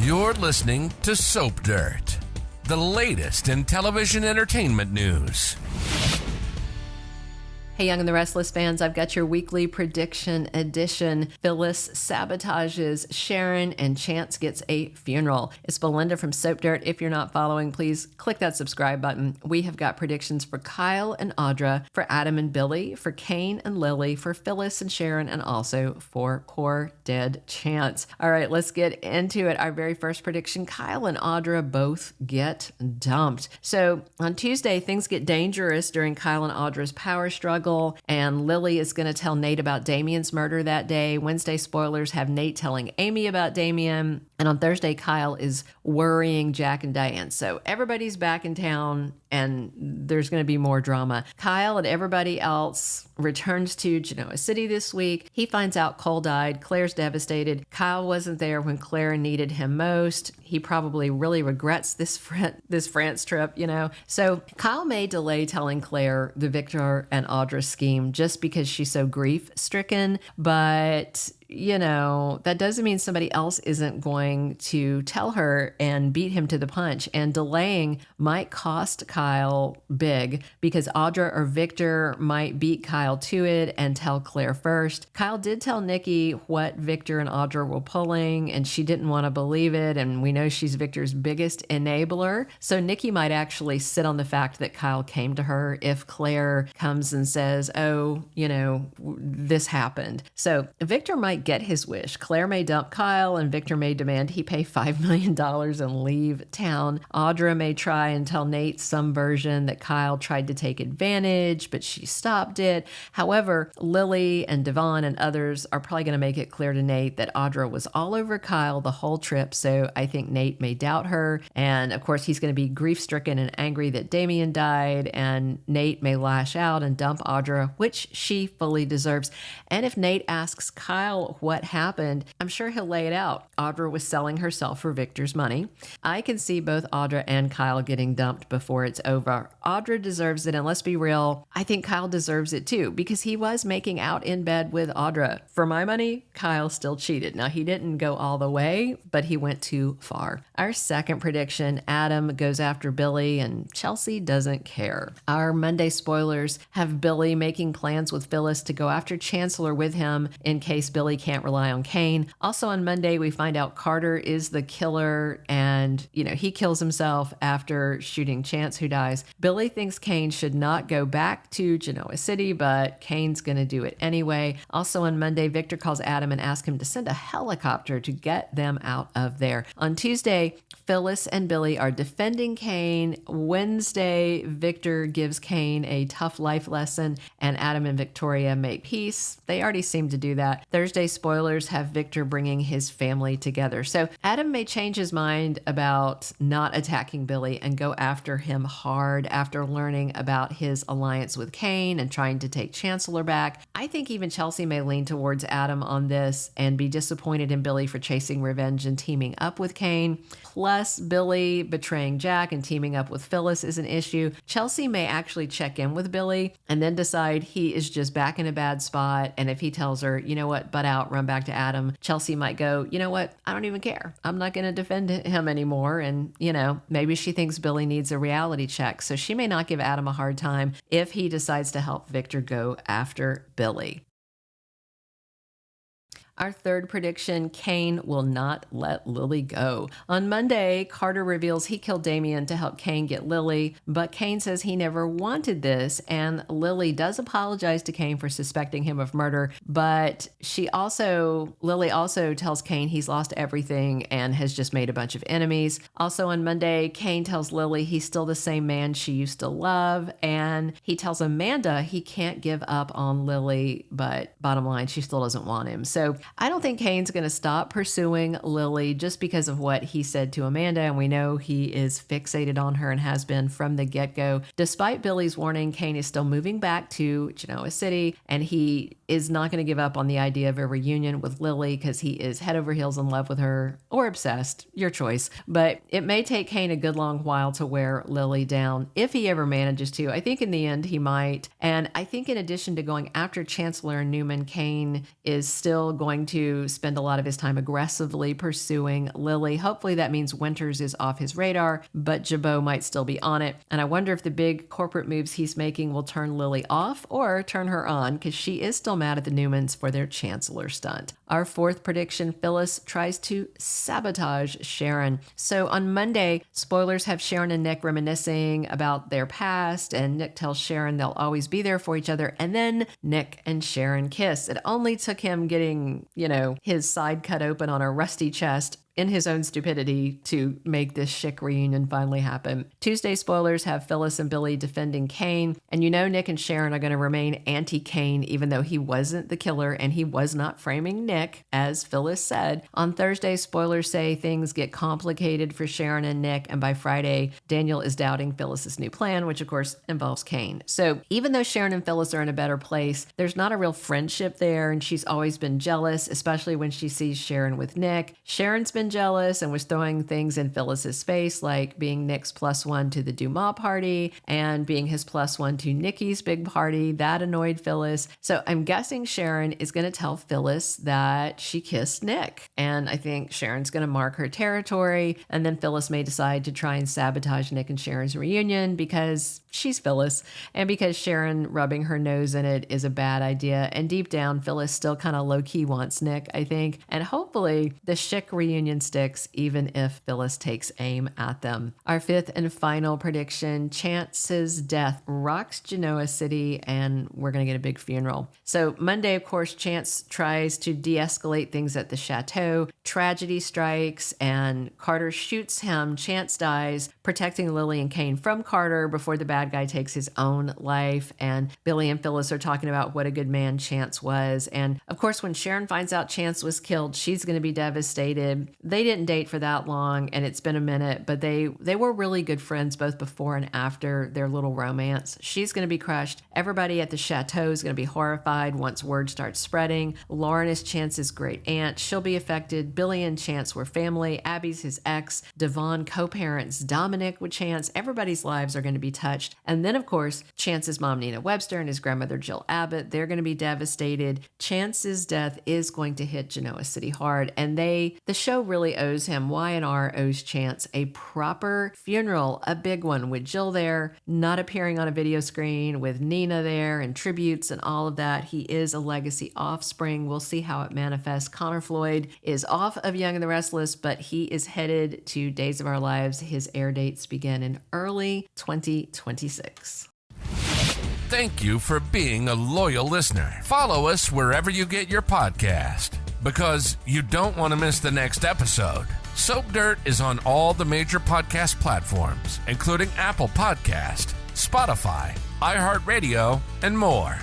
You're listening to Soap Dirt, the latest in television entertainment news. Hey, Young and the Restless fans, I've got your weekly prediction edition. Phyllis sabotages Sharon and Chance gets a funeral. It's Belinda from Soap Dirt. If you're not following, please click that subscribe button. We have got predictions for Kyle and Audra, for Adam and Billy, for Kane and Lily, for Phyllis and Sharon, and also for poor dead Chance. All right, let's get into it. Our very first prediction, Kyle and Audra both get dumped. So on Tuesday, things get dangerous during Kyle and Audra's power struggle. And Lily is going to tell Nate about Damian's murder that day. Wednesday spoilers have Nate telling Amy about Damian. And on Thursday, Kyle is worrying Jack and Diane. So everybody's back in town and there's going to be more drama. Kyle and everybody else returns to Genoa City this week. He finds out Cole died. Claire's devastated. Kyle wasn't there when Claire needed him most. He probably really regrets this France trip, you know. So Kyle may delay telling Claire the Victor and Audra scheme just because she's so grief-stricken, but you know, that doesn't mean somebody else isn't going to tell her and beat him to the punch. And delaying might cost Kyle big because Audra or Victor might beat Kyle to it and tell Claire first. Kyle did tell Nikki what Victor and Audra were pulling, and she didn't want to believe it. And we know she's Victor's biggest enabler. So Nikki might actually sit on the fact that Kyle came to her if Claire comes and says, oh, you know, this happened. So Victor might get his wish. Claire may dump Kyle and Victor may demand he pay $5 million and leave town. Audra may try and tell Nate some version that Kyle tried to take advantage, but she stopped it. However, Lily and Devon and others are probably going to make it clear to Nate that Audra was all over Kyle the whole trip, so I think Nate may doubt her. And of course, he's going to be grief-stricken and angry that Damian died, and Nate may lash out and dump Audra, which she fully deserves. And if Nate asks Kyle what happened, I'm sure he'll lay it out. Audra was selling herself for Victor's money. I can see both Audra and Kyle getting dumped before it's over. Audra deserves it, and let's be real, I think Kyle deserves it too, because he was making out in bed with Audra. For my money, Kyle still cheated. Now, he didn't go all the way, but he went too far. Our second prediction, Adam goes after Billy, and Chelsea doesn't care. Our Monday spoilers have Billy making plans with Phyllis to go after Chancellor with him in case Billy can't rely on Kane. Also on Monday, we find out Carter is the killer, and, you know, he kills himself after shooting Chance, who dies. Billy thinks Kane should not go back to Genoa City, but Kane's going to do it anyway. Also on Monday, Victor calls Adam and asks him to send a helicopter to get them out of there. On Tuesday, Phyllis and Billy are defending Kane. Wednesday, Victor gives Kane a tough life lesson, and Adam and Victoria make peace. They already seem to do that. Thursday spoilers have Victor bringing his family together. So Adam may change his mind about not attacking Billy and go after him hard after learning about his alliance with Kane and trying to take Chancellor back. I think even Chelsea may lean towards Adam on this and be disappointed in Billy for chasing revenge and teaming up with Kane. Plus, Billy betraying Jack and teaming up with Phyllis is an issue. Chelsea may actually check in with Billy and then decide he is just back in a bad spot. And if he tells her, you know what, butt out, run back to Adam, Chelsea might go, you know what, I don't even care. I'm not going to defend him anymore. And, you know, maybe she thinks Billy needs a reality check. So she may not give Adam a hard time if he decides to help Victor go after Billy. Our third prediction, Kane will not let Lily go. On Monday, Carter reveals he killed Damian to help Kane get Lily, but Kane says he never wanted this, and Lily does apologize to Kane for suspecting him of murder, but Lily also tells Kane he's lost everything and has just made a bunch of enemies. Also on Monday, Kane tells Lily he's still the same man she used to love, and he tells Amanda he can't give up on Lily, but bottom line, she still doesn't want him. So I don't think Kane's going to stop pursuing Lily just because of what he said to Amanda, and we know he is fixated on her and has been from the get-go. Despite Billy's warning, Kane is still moving back to Genoa City, and he is not going to give up on the idea of a reunion with Lily because he is head over heels in love with her, or obsessed, your choice. But it may take Kane a good long while to wear Lily down, if he ever manages to. I think in the end he might. And I think in addition to going after Chancellor Newman, Kane is still going going to spend a lot of his time aggressively pursuing Lily. Hopefully that means Winters is off his radar, but Jabot might still be on it. And I wonder if the big corporate moves he's making will turn Lily off or turn her on, because she is still mad at the Newmans for their Chancellor stunt. Our fourth prediction, Phyllis tries to sabotage Sharon. So on Monday, spoilers have Sharon and Nick reminiscing about their past, and Nick tells Sharon they'll always be there for each other, and then Nick and Sharon kiss. It only took him getting, his side cut open on a rusty chest in his own stupidity to make this chic reunion finally happen. Tuesday spoilers have Phyllis and Billy defending Kane, and Nick and Sharon are going to remain anti-Kane even though he wasn't the killer and he was not framing Nick, as Phyllis said. On Thursday, spoilers say things get complicated for Sharon and Nick, and by Friday, Daniel is doubting Phyllis's new plan, which of course involves Kane. So even though Sharon and Phyllis are in a better place, there's not a real friendship there, and she's always been jealous, especially when she sees Sharon with Nick. Sharon's been jealous and was throwing things in Phyllis's face, like being Nick's +1 to the Dumas party and being his +1 to Nikki's big party. That annoyed Phyllis. So I'm guessing Sharon is going to tell Phyllis that she kissed Nick. And I think Sharon's going to mark her territory. And then Phyllis may decide to try and sabotage Nick and Sharon's reunion because she's Phyllis and because Sharon rubbing her nose in it is a bad idea. And deep down, Phyllis still kind of low-key wants Nick, I think. And hopefully the chic reunion sticks, even if Phyllis takes aim at them. Our fifth and final prediction, Chance's death rocks Genoa City, and we're going to get a big funeral. So Monday, of course, Chance tries to de-escalate things at the chateau. Tragedy strikes, and Carter shoots him. Chance dies, protecting Lily and Kane from Carter before the bad guy takes his own life. And Billy and Phyllis are talking about what a good man Chance was. And of course, when Sharon finds out Chance was killed, she's going to be devastated. They didn't date for that long, and it's been a minute, but they were really good friends both before and after their little romance. She's going to be crushed. Everybody at the chateau is going to be horrified once word starts spreading. Lauren is Chance's great aunt. She'll be affected. Billy and Chance were family. Abby's his ex. Devon co-parents Dominic with Chance. Everybody's lives are going to be touched. And then, of course, Chance's mom, Nina Webster, and his grandmother, Jill Abbott, they're going to be devastated. Chance's death is going to hit Genoa City hard, and the show really owes him. Y&R owes Chance a proper funeral, a big one, with Jill there, not appearing on a video screen, with Nina there, and tributes and all of that. He is a legacy offspring. We'll see how it manifests. Connor Floyd is off of Young and the Restless, but he is headed to Days of Our Lives. His air dates begin in early 2026. Thank you for being a loyal listener. Follow us wherever you get your podcast, because you don't want to miss the next episode. Soap Dirt is on all the major podcast platforms, including Apple Podcast, Spotify, iHeartRadio, and more.